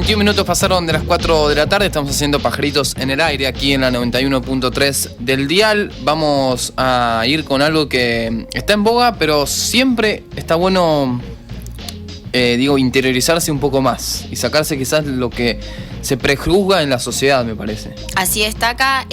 21 minutos pasaron de las 4 de la tarde, estamos haciendo Pajaritos en el Aire aquí en la 91.3 del dial. Vamos a ir con algo que está en boga, pero siempre está bueno, interiorizarse un poco más y sacarse quizás lo que se prejuzga en la sociedad, me parece. Así destaca,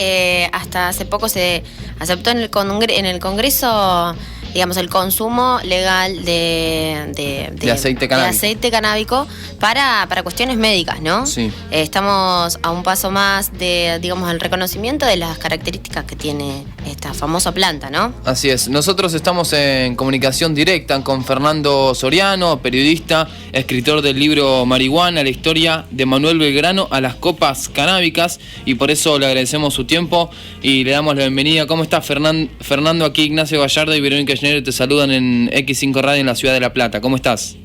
hasta hace poco se aceptó en el Congreso, digamos, el consumo legal de aceite canábico. De aceite canábico para cuestiones médicas, ¿no? Sí. Estamos a un paso más de, digamos, el reconocimiento de las características que tiene esta famosa planta, ¿no? Así es. Nosotros estamos en comunicación directa con Fernando Soriano, periodista, escritor del libro Marihuana, la historia de Manuel Belgrano a las copas canábicas, y por eso le agradecemos su tiempo y le damos la bienvenida. ¿Cómo estás, Fernando? Aquí Ignacio Gallardo y Verónica Schneider te saludan en X5 Radio en la ciudad de La Plata. ¿Cómo estás?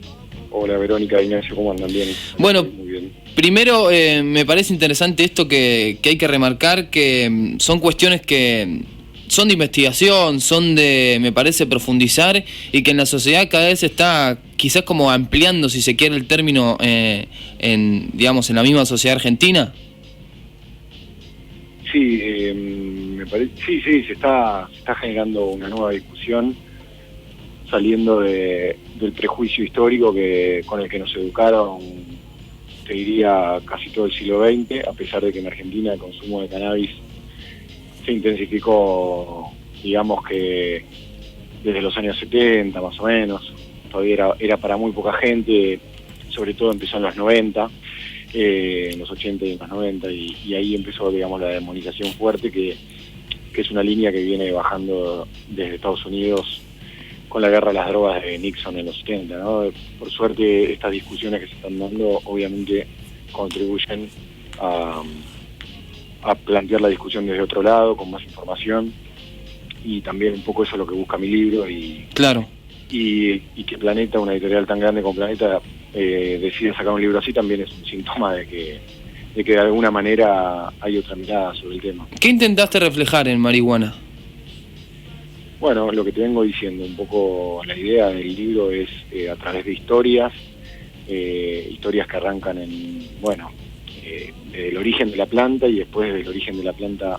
Hola Verónica, Ignacio, ¿cómo andan? Bien. Bueno, muy bien. Primero me parece interesante esto que hay que remarcar, que son cuestiones que son de investigación, son de, me parece, profundizar, y que en la sociedad cada vez está quizás como ampliando, si se quiere el término, en la misma sociedad argentina. Sí, me parece, sí, se está generando una nueva discusión, saliendo del prejuicio histórico con el que nos educaron, te diría, casi todo el siglo XX, a pesar de que en Argentina el consumo de cannabis se intensificó, digamos que desde los años 70 más o menos. Todavía era para muy poca gente, sobre todo empezó en los 90, en los 80 y en los 90, y ahí empezó, digamos, la demonización fuerte, que es una línea que viene bajando desde Estados Unidos con la guerra a las drogas de Nixon en los 70, ¿no? Por suerte, estas discusiones que se están dando obviamente contribuyen a plantear la discusión desde otro lado, con más información, y también un poco eso es lo que busca mi libro. Claro. Y que Planeta, una editorial tan grande como Planeta, decide sacar un libro así, también es un síntoma de que de alguna manera hay otra mirada sobre el tema. ¿Qué intentaste reflejar en Marihuana? Bueno, lo que te vengo diciendo, un poco la idea del libro es a través de historias que arrancan desde el origen de la planta, y después del origen de la planta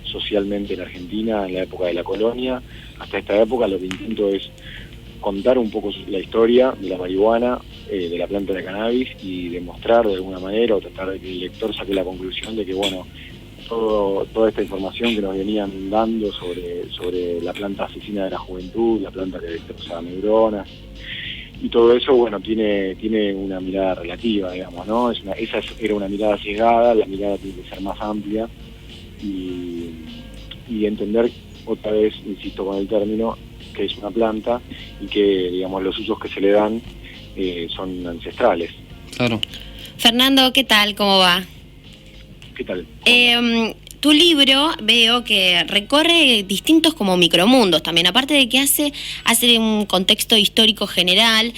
socialmente en Argentina, en la época de la colonia, hasta esta época. Lo que intento es contar un poco la historia de la marihuana, de la planta de cannabis, y demostrar de alguna manera, o tratar de que el lector saque la conclusión de que, bueno, toda esta información que nos venían dando sobre la planta asesina de la juventud, la planta que destroza neuronas, y todo eso, bueno, tiene una mirada relativa, digamos, ¿no? Esa era una mirada sesgada, la mirada tiene que ser más amplia, y entender, otra vez, insisto con el término, que es una planta y que, digamos, los usos que se le dan son ancestrales. Claro. Fernando, ¿qué tal? ¿Cómo va? ¿Qué tal? Tu libro veo que recorre distintos como micromundos también, aparte de que hace un contexto histórico general.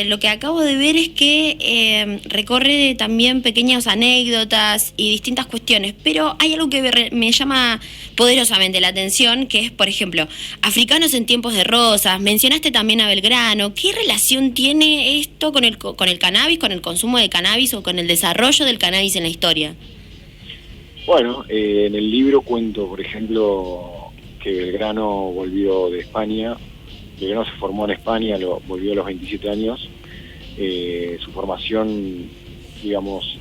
Lo que acabo de ver es que recorre también pequeñas anécdotas y distintas cuestiones, pero hay algo que me llama poderosamente la atención, que es, por ejemplo, africanos en tiempos de rosas. Mencionaste también a Belgrano. ¿Qué relación tiene esto con el cannabis, con el consumo de cannabis o con el desarrollo del cannabis en la historia? Bueno, en el libro cuento, por ejemplo, que Belgrano volvió de España. Belgrano se formó en España, volvió a los 27 años. Su formación, digamos,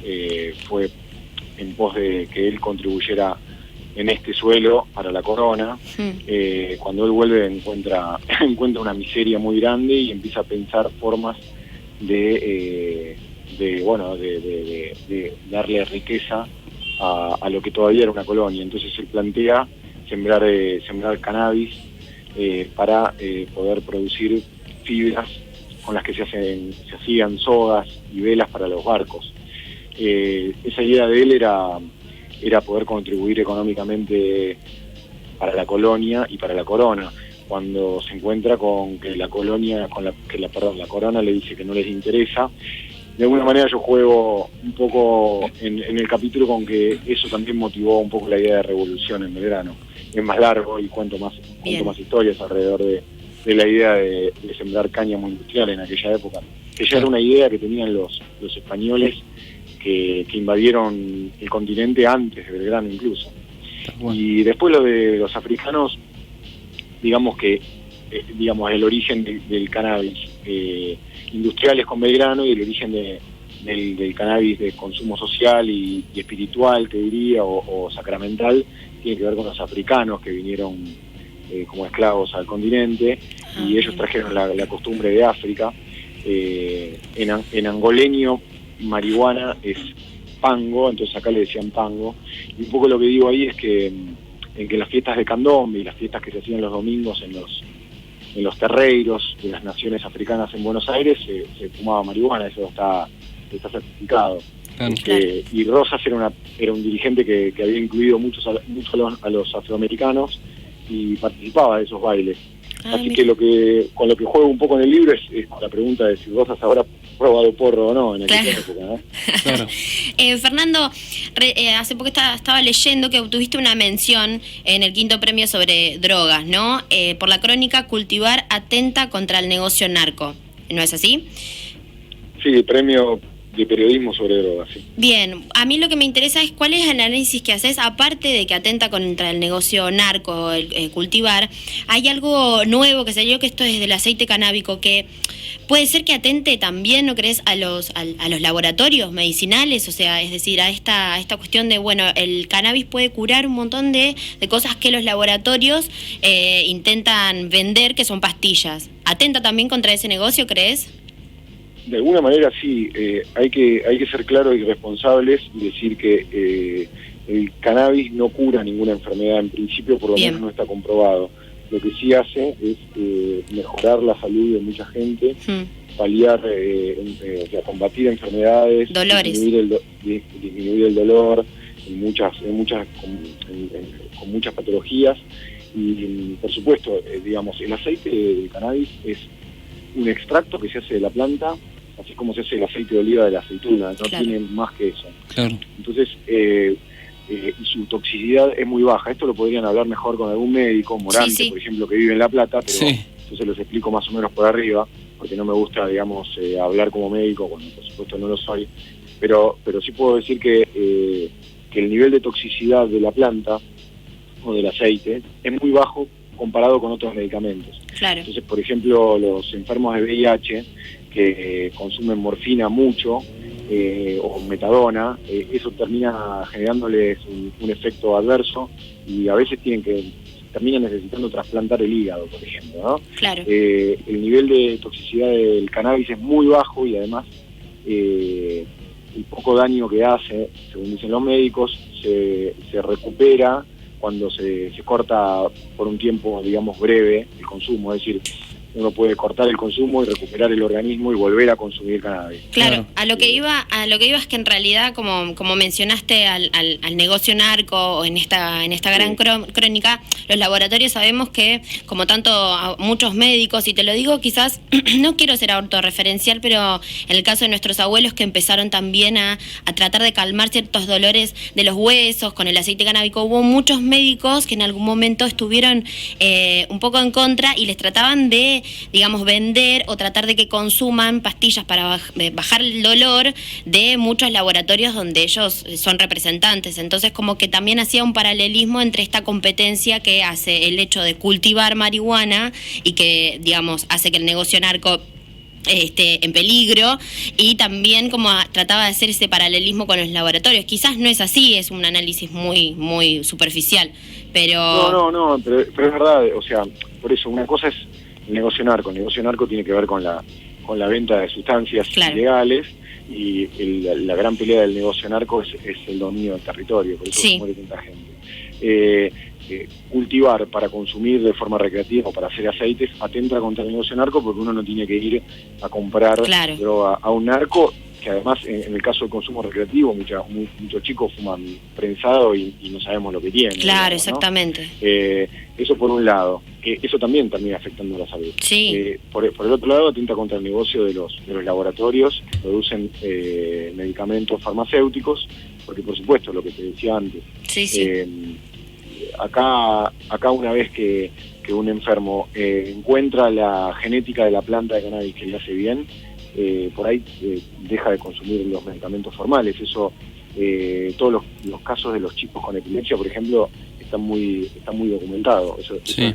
fue en pos de que él contribuyera en este suelo para la corona. Cuando él vuelve encuentra una miseria muy grande y empieza a pensar formas de darle riqueza a lo que todavía era una colonia. Entonces él plantea sembrar cannabis para poder producir fibras con las que se hacían sogas y velas para los barcos. Esa idea de él era poder contribuir económicamente para la colonia y para la corona. Cuando se encuentra con que la corona le dice que no les interesa, de alguna manera yo juego un poco en el capítulo con que eso también motivó un poco la idea de revolución en Belgrano. Es más largo y cuento más historias alrededor de la idea de sembrar cáñamo industrial en aquella época. que ya era una idea que tenían los españoles que invadieron el continente antes de Belgrano incluso. Bueno. Y después lo de los africanos, digamos que el origen del cannabis industrial es con Belgrano, y el origen del cannabis de consumo social y espiritual, te diría, o sacramental, tiene que ver con los africanos que vinieron como esclavos al continente, y ellos trajeron la costumbre de África. En angoleño marihuana es pango, entonces acá le decían pango, y un poco lo que digo ahí es que en que las fiestas de candombe y las fiestas que se hacían los domingos en los terreiros de las naciones africanas en Buenos Aires se fumaba marihuana, eso está certificado. Claro. Y Rosas era un dirigente que había incluido mucho a los afroamericanos y participaba de esos bailes. Así que con lo que juego un poco en el libro es la pregunta de si Rosas habrá probado porro o no en aquella época, ¿no? Claro. Fernando, hace poco estaba leyendo que obtuviste una mención en el 5º premio sobre drogas, ¿no? Por la crónica Cultivar atenta contra el negocio narco, ¿no es así? Sí, premio de periodismo sobre drogas, sí. Bien, a mí lo que me interesa es cuál es el análisis que haces, aparte de que atenta contra el negocio narco, el cultivar, hay algo nuevo que salió, que esto es del aceite canábico, que puede ser que atente también, ¿no crees?, a los laboratorios medicinales, o sea, es decir, a esta cuestión de, bueno, el cannabis puede curar un montón de cosas que los laboratorios intentan vender, que son pastillas. ¿Atenta también contra ese negocio, crees? De alguna manera sí, hay que ser claros y responsables y decir que el cannabis no cura ninguna enfermedad, en principio por lo menos no está comprobado. Lo que sí hace es mejorar la salud de mucha gente, paliar, o sea, combatir enfermedades, dolores, disminuir el dolor con muchas patologías, y por supuesto, digamos, el aceite del cannabis es un extracto que se hace de la planta, así como se hace el aceite de oliva de la aceituna, no tiene más que eso. Claro. Entonces, su toxicidad es muy baja. Esto lo podrían hablar mejor con algún médico, Morante, por ejemplo, que vive en La Plata, pero yo se los explico más o menos por arriba, porque no me gusta, digamos, hablar como médico, cuando por supuesto no lo soy, pero sí puedo decir que el nivel de toxicidad de la planta o del aceite es muy bajo comparado con otros medicamentos. Claro. Entonces, por ejemplo, los enfermos de VIH que consumen morfina mucho o metadona, eso termina generándoles un efecto adverso, y a veces terminan necesitando trasplantar el hígado, por ejemplo, ¿no? Claro. El nivel de toxicidad del cannabis es muy bajo, y además el poco daño que hace, según dicen los médicos, se recupera cuando se corta por un tiempo, digamos, breve el consumo, es decir, uno puede cortar el consumo y recuperar el organismo y volver a consumir cannabis. Claro, a lo que iba es que en realidad, como mencionaste al negocio narco, o en esta gran crónica, los laboratorios sabemos que, como tanto muchos médicos, y te lo digo quizás, no quiero ser autorreferencial, pero en el caso de nuestros abuelos, que empezaron también a tratar de calmar ciertos dolores de los huesos con el aceite canábico, hubo muchos médicos que en algún momento estuvieron un poco en contra y les trataban de, digamos, vender o tratar de que consuman pastillas para bajar el dolor de muchos laboratorios donde ellos son representantes. Entonces, como que también hacía un paralelismo entre esta competencia que hace el hecho de cultivar marihuana y que, digamos, hace que el negocio narco esté en peligro, y también como trataba de hacer ese paralelismo con los laboratorios. Quizás no es así, es un análisis muy, muy superficial, pero... No, pero es verdad, o sea, por eso, una cosa es el negocio narco tiene que ver con la venta de sustancias ilegales, y la gran pelea del negocio narco es el dominio del territorio, por eso muere tanta gente. Cultivar para consumir de forma recreativa o para hacer aceites atenta contra el negocio narco, porque uno no tiene que ir a comprar droga a un narco, que además en el caso del consumo recreativo muchos chicos fuman prensado y no sabemos lo que tienen. Claro, digamos, exactamente. ¿no? Eso por un lado, eso también termina afectando a la salud. Sí. Por el otro lado, atenta contra el negocio de los laboratorios que producen medicamentos farmacéuticos, porque por supuesto, lo que te decía antes, acá una vez que que un enfermo encuentra la genética de la planta de cannabis que le hace bien, por ahí deja de consumir los medicamentos formales. Eso, todos los casos de los chicos con epilepsia, por ejemplo, están muy documentados.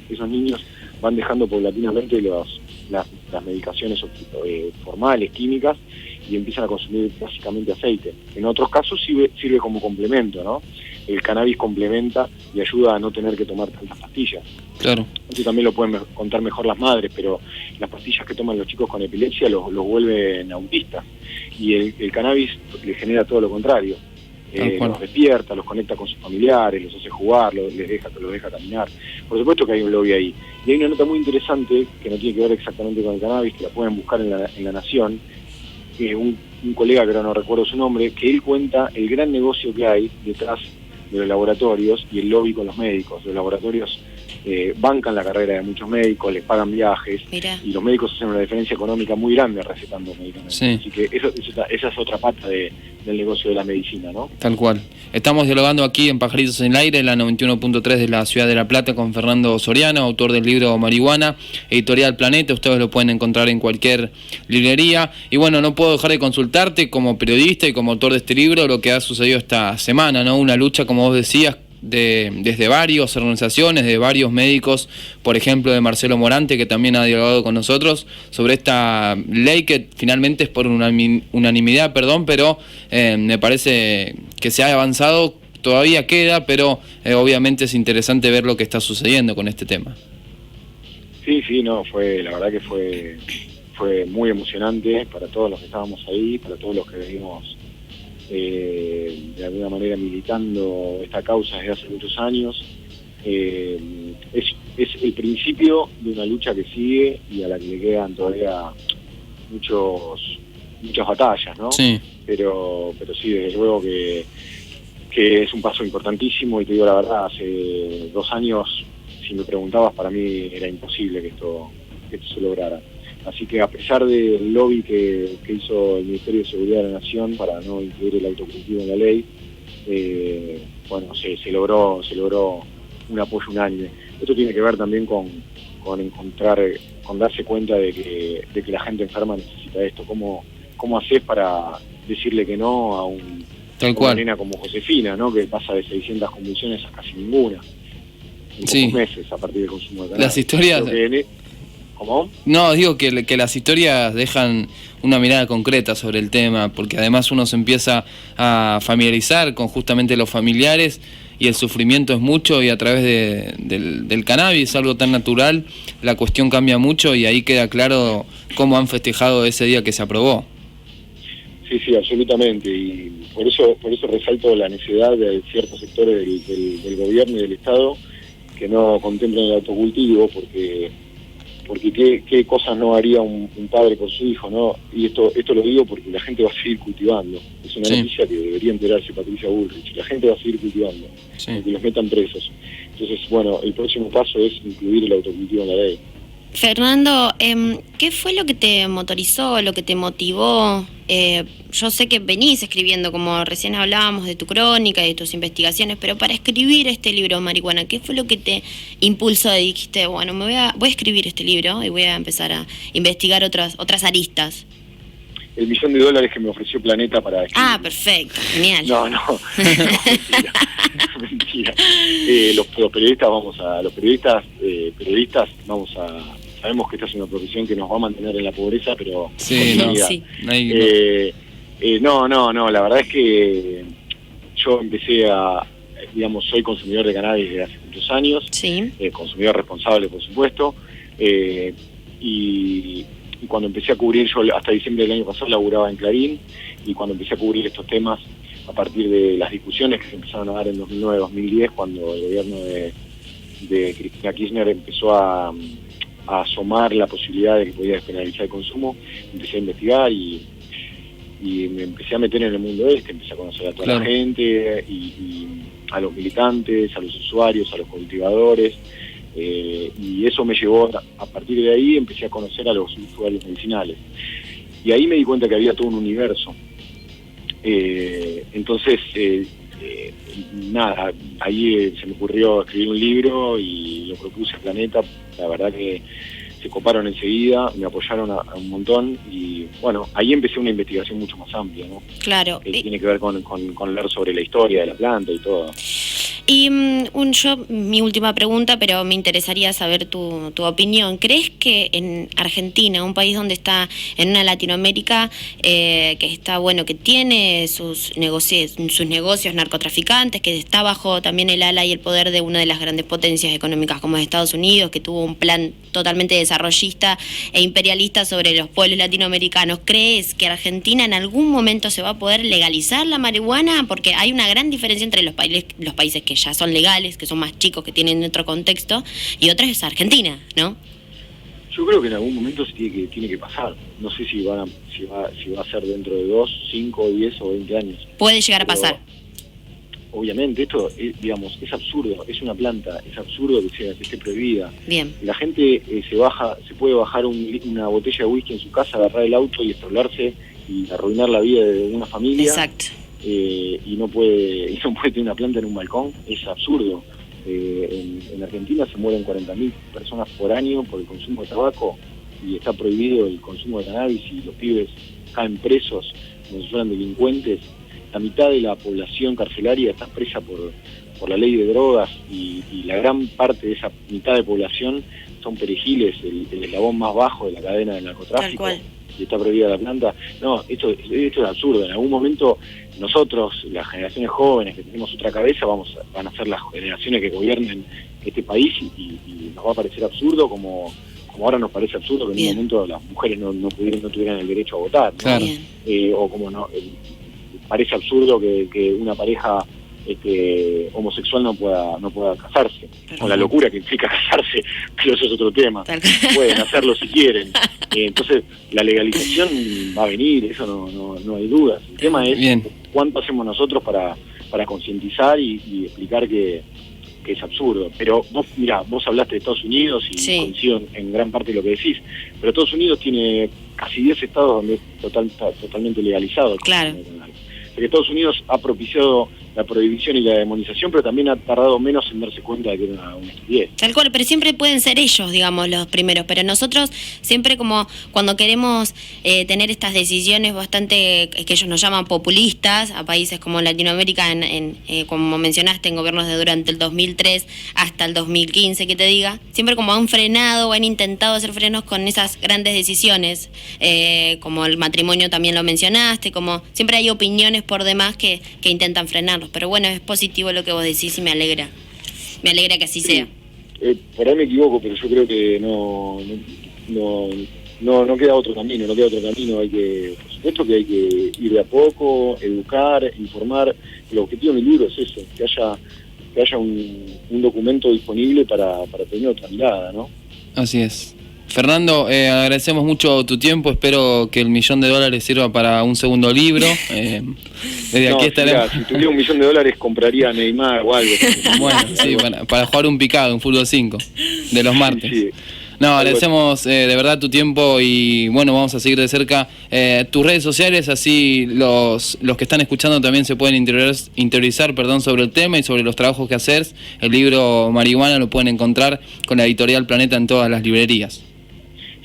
Esos niños van dejando paulatinamente las medicaciones formales, químicas, y empiezan a consumir básicamente aceite. En otros casos sirve como complemento, ¿no? El cannabis complementa y ayuda a no tener que tomar tantas pastillas. Claro. Eso también lo pueden contar mejor las madres, pero las pastillas que toman los chicos con epilepsia los vuelven autistas. Y el cannabis les genera todo lo contrario. Los despierta, los conecta con sus familiares, los hace jugar, los deja caminar. Por supuesto que hay un lobby ahí. Y hay una nota muy interesante, que no tiene que ver exactamente con el cannabis, que la pueden buscar en la Nación. Un colega, que ahora no recuerdo su nombre, que él cuenta el gran negocio que hay detrás de los laboratorios y el lobby con los médicos. Los laboratorios bancan la carrera de muchos médicos, les pagan viajes. Mirá. Y los médicos hacen una diferencia económica muy grande recetando medicamentos. Sí. Así que esa es otra pata del negocio de la medicina, ¿no? Tal cual. Estamos dialogando aquí en Pajaritos en el Aire, la 91.3 de la Ciudad de La Plata, con Fernando Soriano, autor del libro Marihuana, editorial Planeta. Ustedes lo pueden encontrar en cualquier librería. Y bueno, no puedo dejar de consultarte como periodista y como autor de este libro lo que ha sucedido esta semana, ¿no? Una lucha, como vos decías, desde varias organizaciones, de varios médicos, por ejemplo de Marcelo Morante, que también ha dialogado con nosotros sobre esta ley que finalmente es por unanimidad, pero me parece que se ha avanzado, todavía queda, pero obviamente es interesante ver lo que está sucediendo con este tema. Sí, no, la verdad que fue muy emocionante para todos los que estábamos ahí, para todos los que venimos de alguna manera militando esta causa desde hace muchos años. Es el principio de una lucha que sigue y a la que le quedan todavía muchas batallas, ¿no? Sí. Pero sí, desde luego que es un paso importantísimo, y te digo la verdad, hace 2 años, si me preguntabas, para mí era imposible que esto se lograra. Así que, a pesar del lobby que hizo el Ministerio de Seguridad de la Nación para no incluir el autocultivo en la ley, se logró un apoyo unánime. Esto tiene que ver también con darse cuenta de que la gente enferma necesita esto. ¿Cómo haces para decirle que no a una nena como Josefina, ¿no? Que pasa de 600 convulsiones a casi ninguna en pocos meses a partir del consumo de cannabis? Las historias... ¿Cómo? No, digo que las historias dejan una mirada concreta sobre el tema, porque además uno se empieza a familiarizar con justamente los familiares, y el sufrimiento es mucho, y a través del cannabis, algo tan natural, la cuestión cambia mucho, y ahí queda claro cómo han festejado ese día que se aprobó. Sí, absolutamente, y por eso resalto la necesidad de ciertos sectores del gobierno y del Estado que no contemplen el autocultivo, porque qué cosas no haría un padre por su hijo, ¿no? Y esto lo digo porque la gente va a seguir cultivando. Es una noticia que debería enterarse Patricia Bullrich. La gente va a seguir cultivando, aunque los metan presos. Entonces, bueno, el próximo paso es incluir el autocultivo en la ley. Fernando, ¿qué fue lo que te motorizó, lo que te motivó? Yo sé que venís escribiendo, como recién hablábamos, de tu crónica y de tus investigaciones, pero para escribir este libro, Marihuana, ¿qué fue lo que te impulsó? Dijiste, bueno, voy a escribir este libro y voy a empezar a investigar otras aristas. El $1.000.000 que me ofreció Planeta para escribir. Ah, perfecto, genial. No, mentira. Los periodistas sabemos que esta es una profesión que nos va a mantener en la pobreza, pero no, la verdad es que yo empecé soy consumidor de cannabis desde hace muchos años, consumidor responsable, por supuesto, y cuando empecé a cubrir, yo hasta diciembre del año pasado laburaba en Clarín, y cuando empecé a cubrir estos temas a partir de las discusiones que se empezaron a dar en 2009-2010, cuando el gobierno de Cristina Kirchner empezó a asomar la posibilidad de que podía despenalizar el consumo, empecé a investigar y me empecé a meter en el mundo empecé a conocer a toda la gente, y a los militantes, a los usuarios, a los cultivadores, y eso me llevó, a partir de ahí empecé a conocer a los usuarios medicinales, y ahí me di cuenta que había todo un universo. Entonces nada, ahí se me ocurrió escribir un libro y lo propuse a Planeta. La verdad que se coparon enseguida, me apoyaron a un montón y bueno, ahí empecé una investigación mucho más amplia, ¿no? Claro. Que tiene que ver con leer sobre la historia de la planta y todo. Y mi última pregunta, pero me interesaría saber tu opinión. ¿Crees que en Argentina, un país donde está en una Latinoamérica que está bueno, que tiene sus negocios narcotraficantes, que está bajo también el ala y el poder de una de las grandes potencias económicas como es Estados Unidos, que tuvo un plan totalmente desarrollista e imperialista sobre los pueblos latinoamericanos, ¿crees que Argentina en algún momento se va a poder legalizar la marihuana? Porque hay una gran diferencia entre los países que ya son legales, que son más chicos, que tienen otro contexto, y otra es Argentina, ¿no? Yo creo que en algún momento tiene que pasar. No sé si va a ser dentro de 2, 5, 10 o 20 años. Puede llegar a pasar. Obviamente, esto es absurdo, es una planta, es absurdo que esté prohibida. Bien. La gente se puede bajar una botella de whisky en su casa, agarrar el auto y estrolarse y arruinar la vida de una familia. Exacto. Y no puede tener una planta en un balcón, es absurdo. En Argentina se mueren 40.000 personas por año por el consumo de tabaco y está prohibido el consumo de cannabis y los pibes caen presos como si fueran delincuentes. La mitad de la población carcelaria está presa por la ley de drogas y la gran parte de esa mitad de población son perejiles, el eslabón más bajo de la cadena del narcotráfico. Tal cual. Y está prohibida la planta. No, esto es absurdo. En algún momento nosotros, las generaciones jóvenes que tenemos otra cabeza, van a ser las generaciones que gobiernen este país y nos va a parecer absurdo como ahora nos parece absurdo que en un momento las mujeres no tuvieran el derecho a votar, ¿no? Claro. O como no parece absurdo que una pareja homosexual no pueda casarse. Perfecto. Con la locura que implica casarse, pero eso es otro tema. Pueden hacerlo si quieren. Entonces la legalización va a venir, eso no hay dudas. El tema es cuánto hacemos nosotros para concientizar y explicar que es absurdo. Pero vos hablaste de Estados Unidos y coincido en gran parte de lo que decís, pero Estados Unidos tiene casi 10 estados donde está totalmente legalizado. Claro. Porque Estados Unidos ha propiciado la prohibición y la demonización, pero también ha tardado menos en darse cuenta de que era una estupidez. Tal cual, pero siempre pueden ser ellos, digamos, los primeros, pero nosotros siempre como cuando queremos tener estas decisiones bastante, que ellos nos llaman populistas, a países como Latinoamérica, como mencionaste, en gobiernos de durante el 2003 hasta el 2015, que te diga, siempre como han frenado o han intentado hacer frenos con esas grandes decisiones, como el matrimonio también lo mencionaste, como siempre hay opiniones por demás que intentan frenarlos, pero bueno, es positivo lo que vos decís y me alegra que así sea. Por ahí me equivoco, pero yo creo que no queda otro camino, por supuesto que hay que ir de a poco, educar, informar. El objetivo de mi libro es eso, que haya un documento disponible para tener otra mirada, ¿no? Así es. Fernando, agradecemos mucho tu tiempo, espero que el $1.000.000 sirva para un segundo libro. Desde aquí estaremos. Si tuviera $1.000.000 compraría a Neymar o algo. Bueno, sí, para jugar un picado, un fútbol 5, de los martes. Sí. No, agradecemos de verdad tu tiempo y bueno, vamos a seguir de cerca tus redes sociales, así los que están escuchando también se pueden interiorizar sobre el tema y sobre los trabajos que haces. El libro Marihuana lo pueden encontrar con la editorial Planeta en todas las librerías.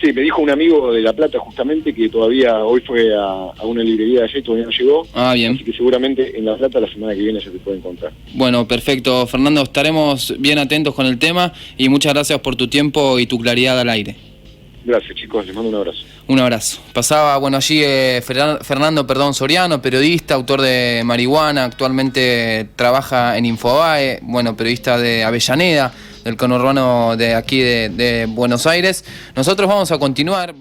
Sí, me dijo un amigo de La Plata justamente que todavía hoy fue a una librería de allá y todavía no llegó. Ah, bien. Así que seguramente en La Plata la semana que viene ya se puede encontrar. Bueno, perfecto. Fernando, estaremos bien atentos con el tema y muchas gracias por tu tiempo y tu claridad al aire. Gracias, chicos. Les mando un abrazo. Un abrazo. Pasaba, allí Fernando Soriano, periodista, autor de Marihuana, actualmente trabaja en Infobae, periodista de Avellaneda, del conurbano de aquí de Buenos Aires. Nosotros vamos a continuar.